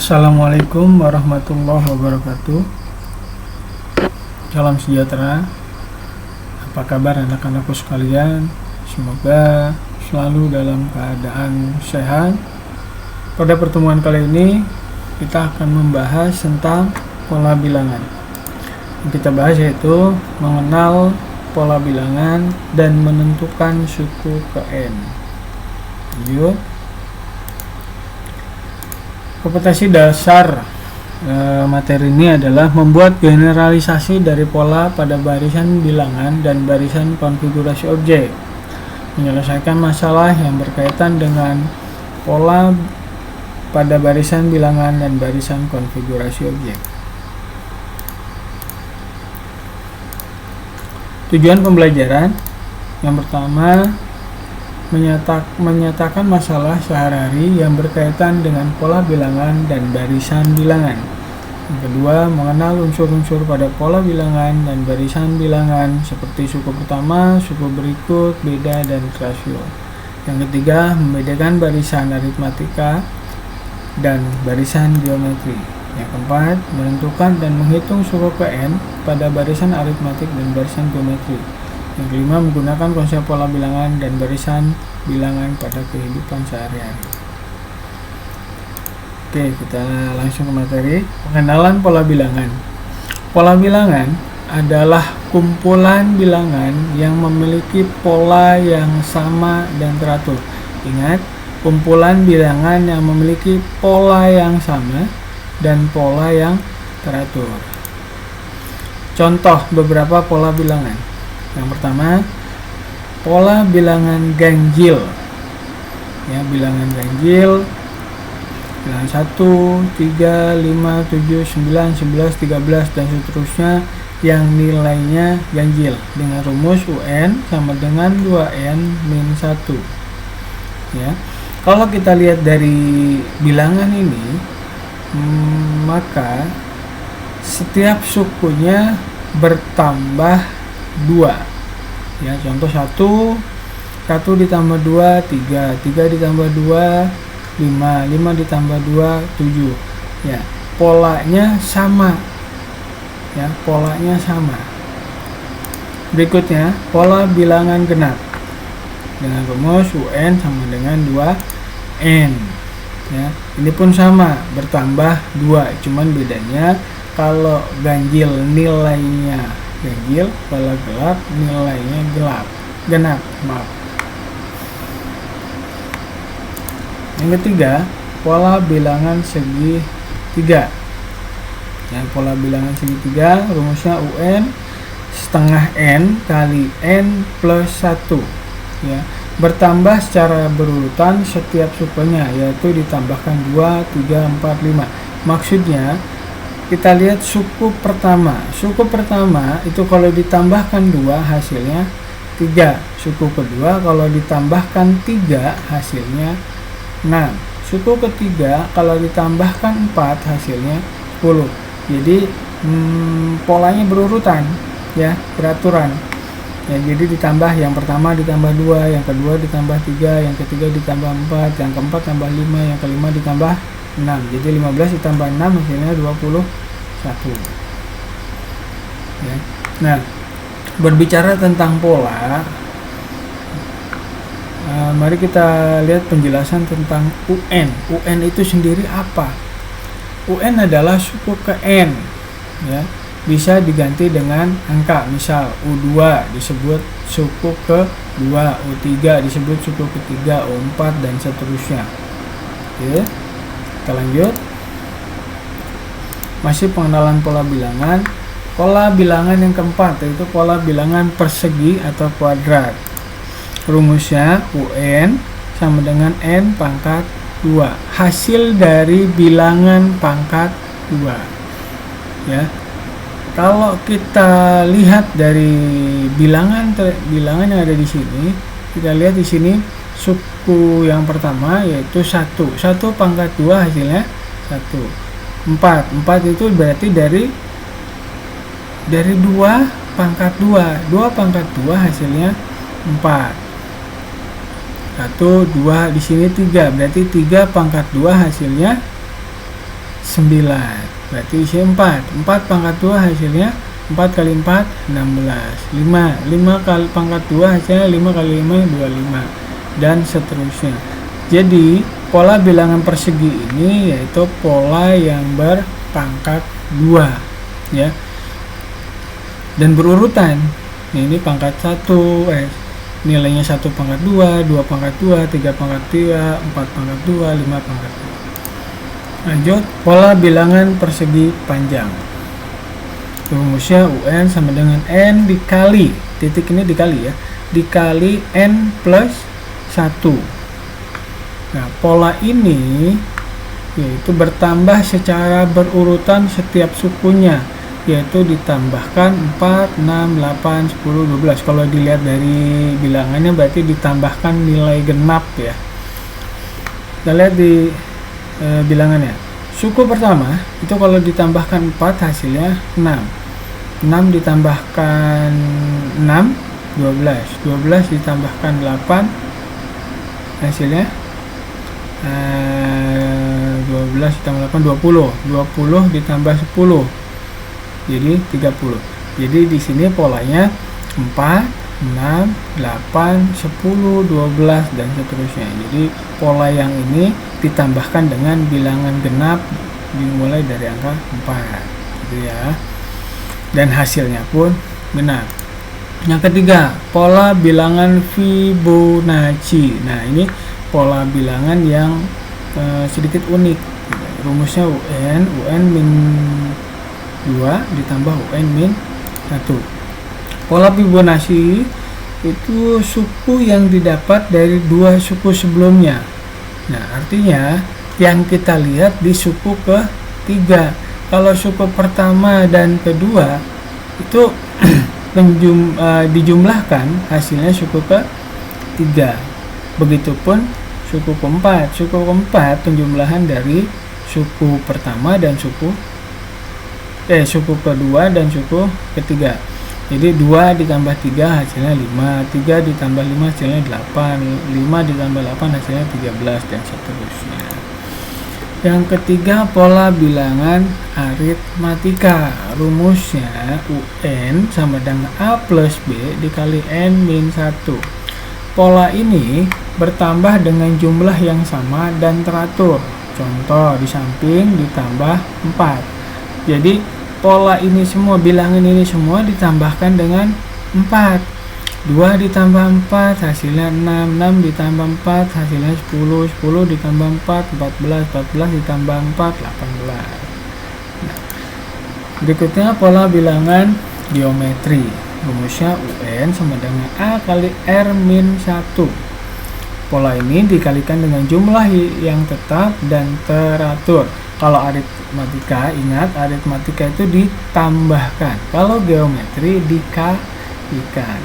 Assalamualaikum warahmatullahi wabarakatuh. Salam sejahtera. Apa kabar anak-anakku sekalian? Semoga selalu dalam keadaan sehat. Pada pertemuan kali ini kita akan membahas tentang pola bilangan. Yang kita bahas yaitu mengenal pola bilangan dan menentukan suku ke N. Lanjut. Kompetensi dasar materi ini adalah membuat generalisasi dari pola pada barisan bilangan dan barisan konfigurasi objek, menyelesaikan masalah yang berkaitan dengan pola pada barisan bilangan dan barisan konfigurasi objek. Tujuan pembelajaran yang pertama, menyatakan masalah sehari-hari yang berkaitan dengan pola bilangan dan barisan bilangan. Yang kedua, mengenal unsur-unsur pada pola bilangan dan barisan bilangan seperti suku pertama, suku berikut, beda, dan rasio. Yang ketiga, membedakan barisan aritmatika dan barisan geometri. Yang keempat, menentukan dan menghitung suku ke N pada barisan aritmatik dan barisan geometri. Yang kelima, menggunakan konsep pola bilangan dan barisan bilangan pada kehidupan sehari-hari. Oke, kita langsung ke materi. Pengenalan pola bilangan. Pola bilangan adalah kumpulan bilangan yang memiliki pola yang sama dan teratur. Ingat, kumpulan bilangan yang memiliki pola yang sama dan pola yang teratur. Contoh beberapa pola bilangan. Yang pertama, pola bilangan ganjil. Ya, bilangan ganjil. Bilangan 1, 3, 5, 7, 9, 11, 13 dan seterusnya yang nilainya ganjil dengan rumus UN sama dengan 2N min 1. Ya. Kalau kita lihat dari bilangan ini, maka setiap sukunya bertambah 2. Ya, contoh 1 ditambah 2 3, 3 ditambah 2 5, 5 ditambah 2 7. Ya, polanya sama. Ya, polanya sama. Berikutnya, pola bilangan genap dengan rumus UN sama dengan 2N. Ya, ini pun sama, bertambah 2, cuman bedanya kalau ganjil nilainya ganjil, kalau gelap nilainya genap. Yang ketiga, pola bilangan segi 3. Ya, pola bilangan segi 3 rumusnya UN setengah N kali N plus 1. Ya, bertambah secara berurutan setiap sukunya, yaitu ditambahkan 2, 3, 4, 5. Maksudnya kita lihat suku pertama. Suku pertama itu kalau ditambahkan 2 hasilnya 3. Suku kedua kalau ditambahkan 3 hasilnya 6. Suku ketiga kalau ditambahkan 4 hasilnya 10. Jadi polanya berurutan, ya, beraturan. Ya, jadi ditambah yang pertama ditambah 2, yang kedua ditambah 3, yang ketiga ditambah 4, yang keempat tambah 5, yang kelima ditambah 6. Jadi 15 ditambah 6 hasilnya 21. Ya. Nah, berbicara tentang pola, mari kita lihat penjelasan tentang UN. UN itu sendiri apa? UN adalah suku ke N. Ya, bisa diganti dengan angka. Misal U2 disebut suku ke 2, U3 disebut suku ketiga, U4 dan seterusnya. Oke. Kita lanjut. Masih pengenalan pola bilangan. Pola bilangan yang keempat yaitu pola bilangan persegi atau kuadrat. Rumusnya UN sama dengan N pangkat 2. Hasil dari bilangan pangkat 2. Ya. Kalau kita lihat dari bilangan yang ada di sini, kita lihat di sini suku yang pertama yaitu 1. 1 pangkat 2 hasilnya 1. 4 itu berarti dari 2 pangkat 2. 2 pangkat 2 hasilnya 4. 1, 2, di sini 3, berarti 3 pangkat 2 hasilnya 9. Berarti isi 4. 4 pangkat 2 hasilnya 4 kali 4 16. 5 kali pangkat 2 hasilnya 5 kali 5 25, dan seterusnya. Jadi pola bilangan persegi ini yaitu pola yang berpangkat 2 ya, dan berurutan. Ini pangkat 1, nilainya 1 pangkat 2, 2 pangkat 2, 3 pangkat 3, 4 pangkat 2, 5 pangkat 2. Lanjut, pola bilangan persegi panjang. Rumusnya UN sama dengan N dikali, titik ini dikali ya, dikali N plus 1. Nah, pola ini yaitu bertambah secara berurutan setiap sukunya, yaitu ditambahkan 4, 6, 8, 10, 12. Kalau dilihat dari bilangannya berarti ditambahkan nilai genap ya. Kita lihat di bilangannya. Suku pertama itu kalau ditambahkan 4 hasilnya 6. 6 ditambahkan 6 12. 12 ditambahkan 8 hasilnya 12 ditambah 8 20. 20 ditambah 10 jadi 30. Jadi di sini polanya 4, 6, 8, 10, 12 dan seterusnya. Jadi pola yang ini ditambahkan dengan bilangan genap dimulai dari angka 4 gitu ya. Dan hasilnya pun genap. Yang ketiga, pola bilangan Fibonacci. Nah, ini pola bilangan yang sedikit unik. Rumusnya UN min 2 ditambah UN min 1. Pola Fibonacci itu suku yang didapat dari dua suku sebelumnya. Nah, artinya yang kita lihat di suku ketiga. Kalau suku pertama dan kedua itu dijumlahkan hasilnya suku ketiga. Begitupun suku keempat. Suku keempat penjumlahan dari suku pertama dan suku kedua dan suku ketiga. Jadi 2 ditambah 3 hasilnya 5, 3 ditambah 5 hasilnya 8, 5 ditambah 8 hasilnya 13 dan seterusnya. Yang ketiga, pola bilangan aritmatika. Rumusnya UN sama dengan A plus B dikali N min 1. Pola ini bertambah dengan jumlah yang sama dan teratur. Contoh, di samping ditambah 4. Jadi pola ini semua, bilangan ini semua ditambahkan dengan 4. 2 ditambah 4 hasilnya 6, 6 ditambah 4 hasilnya 10, 10 ditambah 4 14, 14 ditambah 4 18. Nah, berikutnya pola bilangan geometri. Rumusnya UN sama dengan A kali R min 1. Pola ini dikalikan dengan jumlah yang tetap dan teratur. Kalau aritmatika, ingat aritmatika itu ditambahkan. Kalau geometri dikalikan.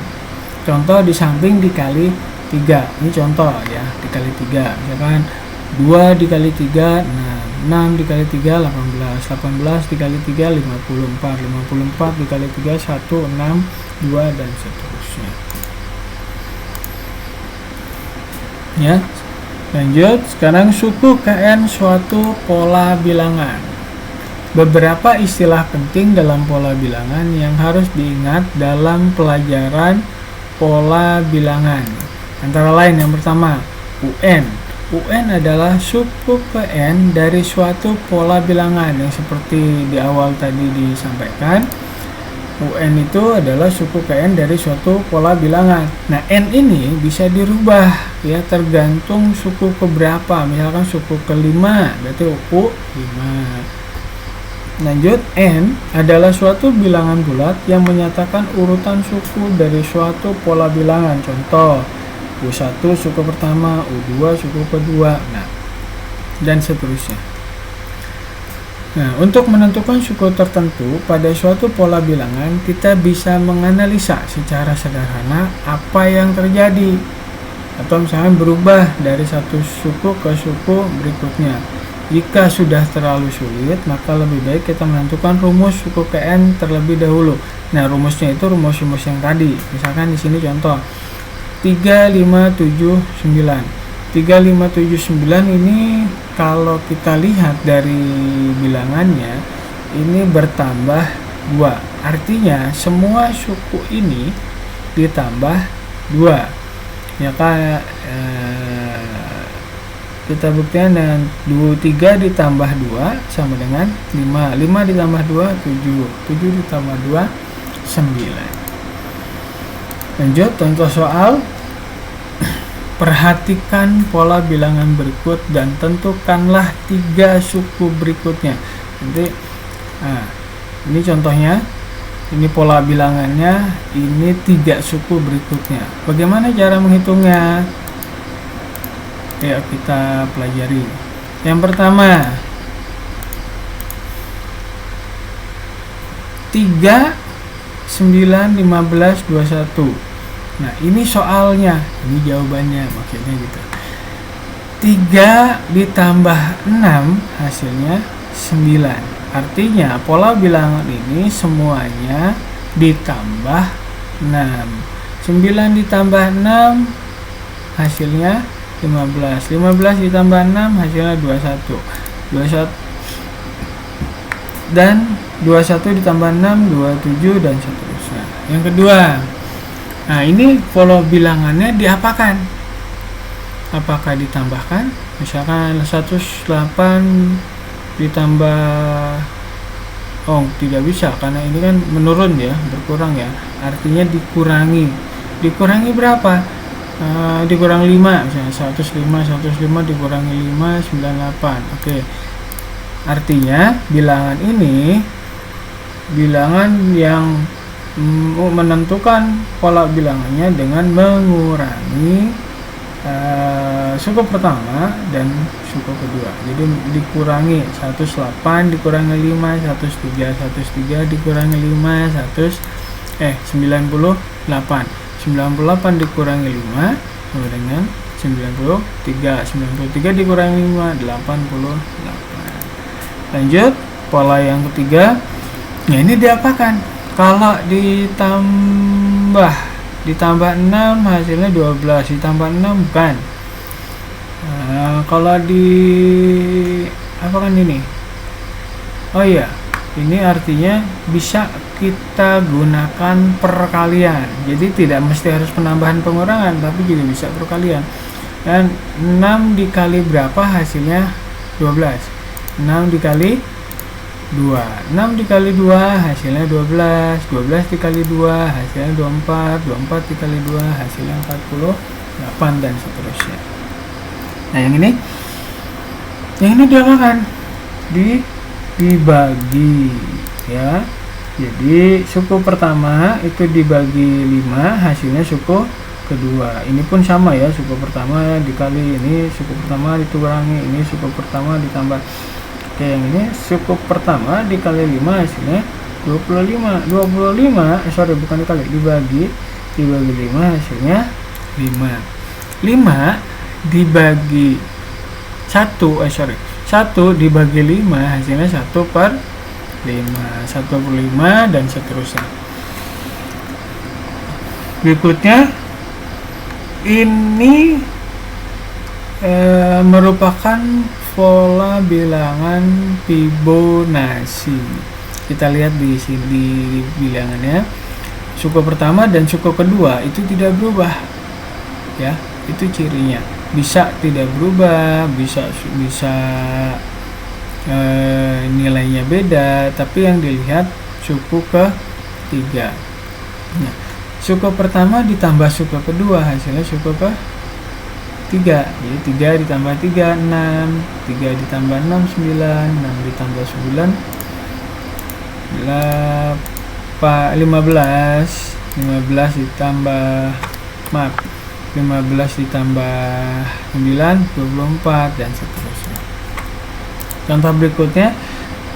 Contoh, di samping dikali 3. Ini contoh ya, dikali 3. Misalkan 2 dikali 3, 6 dikali 3, 18. 18 dikali 3, 54. 54 dikali 3, 1, 6, 2, dan seterusnya. Ya, lanjut. Sekarang suku KN suatu pola bilangan. Beberapa istilah penting dalam pola bilangan yang harus diingat dalam pelajaran pola bilangan. Antara lain, yang pertama, UN. UN adalah suku PN dari suatu pola bilangan yang seperti di awal tadi disampaikan. UN itu adalah suku PN dari suatu pola bilangan. Nah, N ini bisa dirubah ya tergantung suku keberapa. Misalkan suku kelima, berarti U 5. Lanjut, N adalah suatu bilangan bulat yang menyatakan urutan suku dari suatu pola bilangan. Contoh, U1 suku pertama, U2 suku kedua, nah, dan seterusnya. Nah, untuk menentukan suku tertentu pada suatu pola bilangan, kita bisa menganalisa secara sederhana apa yang terjadi. Atau misalnya berubah dari satu suku ke suku berikutnya. Jika sudah terlalu sulit, maka lebih baik kita menentukan rumus suku KN terlebih dahulu. Nah, rumusnya itu rumus-rumus yang tadi. Misalkan di sini contoh 3, 5, 7, 9. 3, 5, 7, 9 ini kalau kita lihat dari bilangannya ini bertambah 2. Artinya semua suku ini ditambah 2. Ya kan, kita buktikan dengan 3 ditambah 2 sama dengan 5. 5 ditambah 2 7. 7 ditambah 2 9. Lanjut contoh soal. Perhatikan pola bilangan berikut dan tentukanlah 3 suku berikutnya. Nanti ini contohnya, ini pola bilangannya, ini 3 suku berikutnya. Bagaimana cara menghitungnya? Yuk kita pelajari. Yang pertama, 3, 9, 15, 21. Nah, ini soalnya, ini jawabannya, maksudnya gitu. 3 ditambah 6 hasilnya 9. Artinya pola bilangan ini semuanya ditambah 6. 9 ditambah 6 hasilnya 15. 15 ditambah 6 hasilnya 21. 21 dan 21 ditambah 6 27 dan seterusnya. Yang kedua, nah ini pola bilangannya diapakan? Apakah ditambahkan? Misalkan 108 ditambah, tidak bisa karena ini kan menurun ya, berkurang ya. Artinya dikurangi. Dikurangi berapa? Dikurang 5, misalnya 105 dikurangi 5 98. Oke. Artinya bilangan ini bilangan yang menentukan pola bilangannya dengan mengurangi suku pertama dan suku kedua. Jadi dikurangi 108 dikurangi 5 103 dikurangi 5 98 dikurangi 5 sama dengan 93 dikurangi 5 88. Lanjut pola yang ketiga. Nah ini diapakan? Kalau ditambah 6 hasilnya 12, ditambah 6 bukan. Kalau apakan ini? Oh iya, ini artinya bisa kita gunakan perkalian. Jadi tidak mesti harus penambahan pengurangan, tapi juga bisa perkalian. Dan 6 dikali berapa hasilnya 12. 6 dikali 2. 6 dikali 2 hasilnya 12. 12 dikali 2 hasilnya 24. 24 dikali 2 hasilnya 48 dan seterusnya. Nah yang ini diapakan? Dibagi ya. Jadi suku pertama itu dibagi 5 hasilnya suku kedua. Ini pun sama ya, suku pertama dikali ini suku pertama dikurangi ini suku pertama ditambah. Oke, yang ini suku pertama dikali 5 hasilnya 25. Bukan dibagi 5 hasilnya 5. 5 dibagi 1 dibagi 5 hasilnya 1/5. 1/5 dan seterusnya. Berikutnya ini merupakan pola bilangan Fibonacci. Kita lihat di sini bilangannya. Suku pertama dan suku kedua itu tidak berubah. Ya, itu cirinya. Bisa tidak berubah, bisa nilainya beda, tapi yang dilihat suku ketiga. Nah, suku pertama ditambah suku kedua hasilnya suku ketiga. Jadi 3 ditambah 3 6, 3 ditambah 6 9, 6 ditambah 9 15 ditambah 15 ditambah 9 24 dan seterusnya. Contoh berikutnya,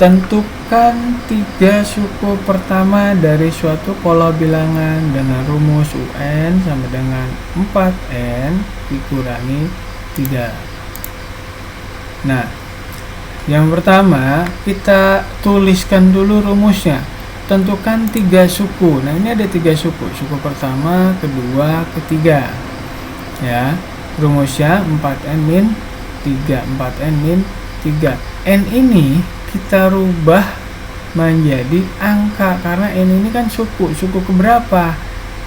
tentukan 3 suku pertama dari suatu pola bilangan dengan rumus UN sama dengan 4N dikurangi 3. Nah, yang pertama kita tuliskan dulu rumusnya. Tentukan 3 suku. Nah, ini ada 3 suku. Suku pertama, kedua, ketiga. Ya. rumusnya 4n min 3, 4n min 3. N ini kita rubah menjadi angka karena n ini kan suku keberapa.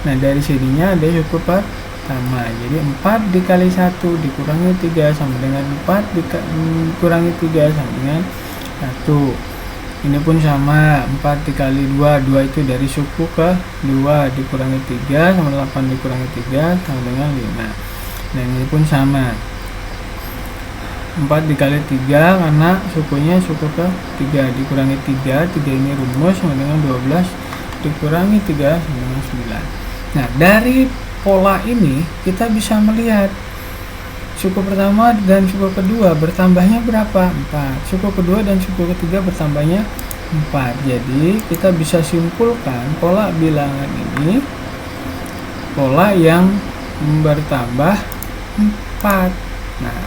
Nah, dari sininya ada suku pertama. Jadi 4 dikali 1 dikurangi 3 sama dengan 4 dikurangi 3 sama dengan 1. Ini pun sama, 4 dikali 2, 2 itu dari suku ke 2 dikurangi 3 sama 8 dikurangi 3 sama dengan 5. Dan ini pun sama, 4 dikali 3 karena sukunya suku ke 3 dikurangi 3 ini rumus sama dengan 12 dikurangi 3 sama dengan 9. Nah, dari pola ini kita bisa melihat suku pertama dan suku kedua bertambahnya berapa? 4. Suku kedua dan suku ketiga bertambahnya 4. Jadi kita bisa simpulkan pola bilangan ini pola yang bertambah 4. Nah,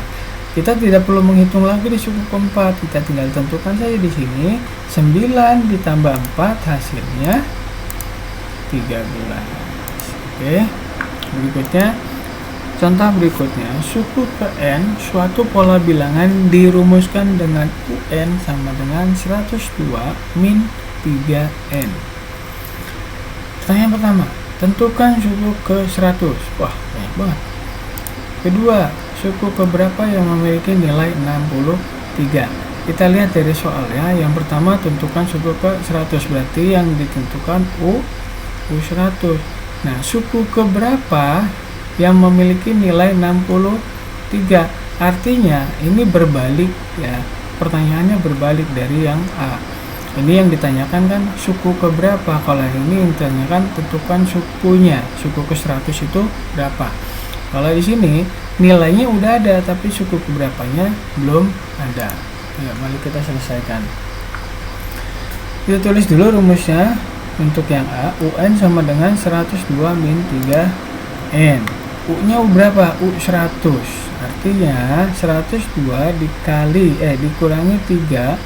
kita tidak perlu menghitung lagi di suku keempat, kita tinggal tentukan saja di sini 9 ditambah 4 hasilnya 13. Oke. Berikutnya, contoh berikutnya, suku ke n suatu pola bilangan dirumuskan dengan UN sama dengan 102 min 3n. Pertanyaan pertama, tentukan suku ke 100. Wah, banyak banget. Kedua, suku keberapa yang memiliki nilai 63? Kita lihat dari soalnya. Yang pertama, tentukan suku ke 100, berarti yang ditentukan U100. Nah, suku keberapa yang memiliki nilai 63? Artinya ini berbalik ya. Pertanyaannya berbalik dari yang A. Ini yang ditanyakan kan suku keberapa. Kalau ini yang ditanyakan tentukan sukunya. Suku ke 100 itu berapa? Kalau di sini nilainya udah ada tapi suku keberapanya belum ada. Ya, mari kita selesaikan. Kita tulis dulu rumusnya. Untuk yang A, UN sama dengan 102 min 3n. U-nya berapa? U100. Artinya 102 dikurangi 3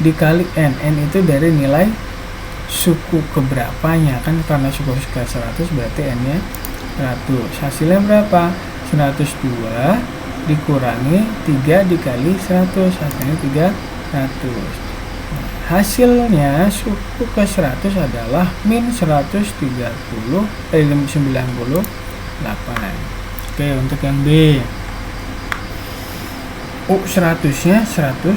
dikali n. N itu dari nilai suku keberapanya kan, karena suku ke 100 berarti n-nya 100. Hasilnya berapa? 102 dikurangi 3 dikali 100, hasilnya 300. Hasilnya suku ke 100 adalah min 98. Oke, untuk yang B, U100 nya 100.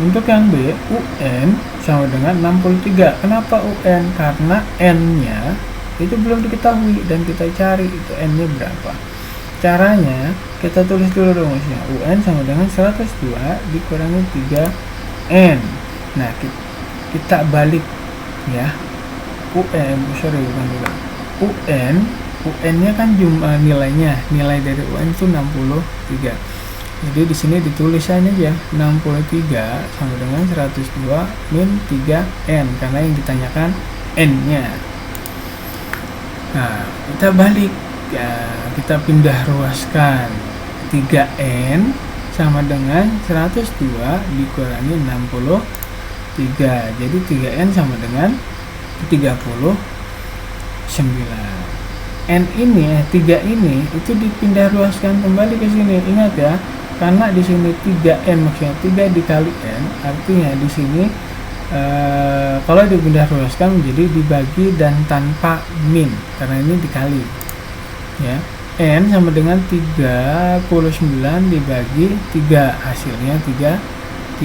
Untuk yang B, UN sama dengan 63. Kenapa UN? Karena N nya itu belum diketahui dan kita cari itu N nya berapa. Caranya kita tulis dulu rumusnya. UN sama dengan 102 dikurangi 3n. Nah, kita balik ya. UN nya kan jumlah nilainya. Nilai dari UN itu 63. Jadi di sini ditulisannya aja 63 sama dengan 102 min 3n karena yang ditanyakan n-nya. Nah, kita balik ya, kita pindah ruaskan. 3n sama dengan 102 dikurangi 63. Jadi 3n sama dengan 39. N ini 3 ini itu dipindah ruaskan kembali ke sini. Ingat ya, karena di sini 3n maksudnya 3 dikali n, artinya di sini kalau dipindah ruaskan menjadi dibagi dan tanpa min karena ini dikali ya. N sama dengan 39 dibagi 3, hasilnya 13.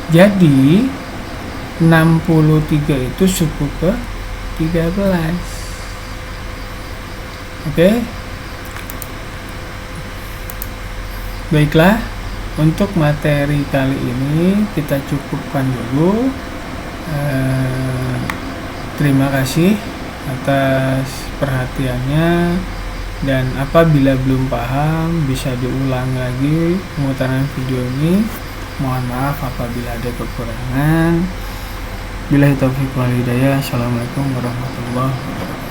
Jadi 63 itu suku ke 13. Oke. Baiklah, untuk materi kali ini kita cukupkan dulu. Terima kasih atas perhatiannya, dan apabila belum paham bisa diulang lagi pemutaran video ini. Mohon maaf apabila ada kekurangan. Billahi taufiq wal hidayah. Assalamualaikum warahmatullahi wabarakatuh.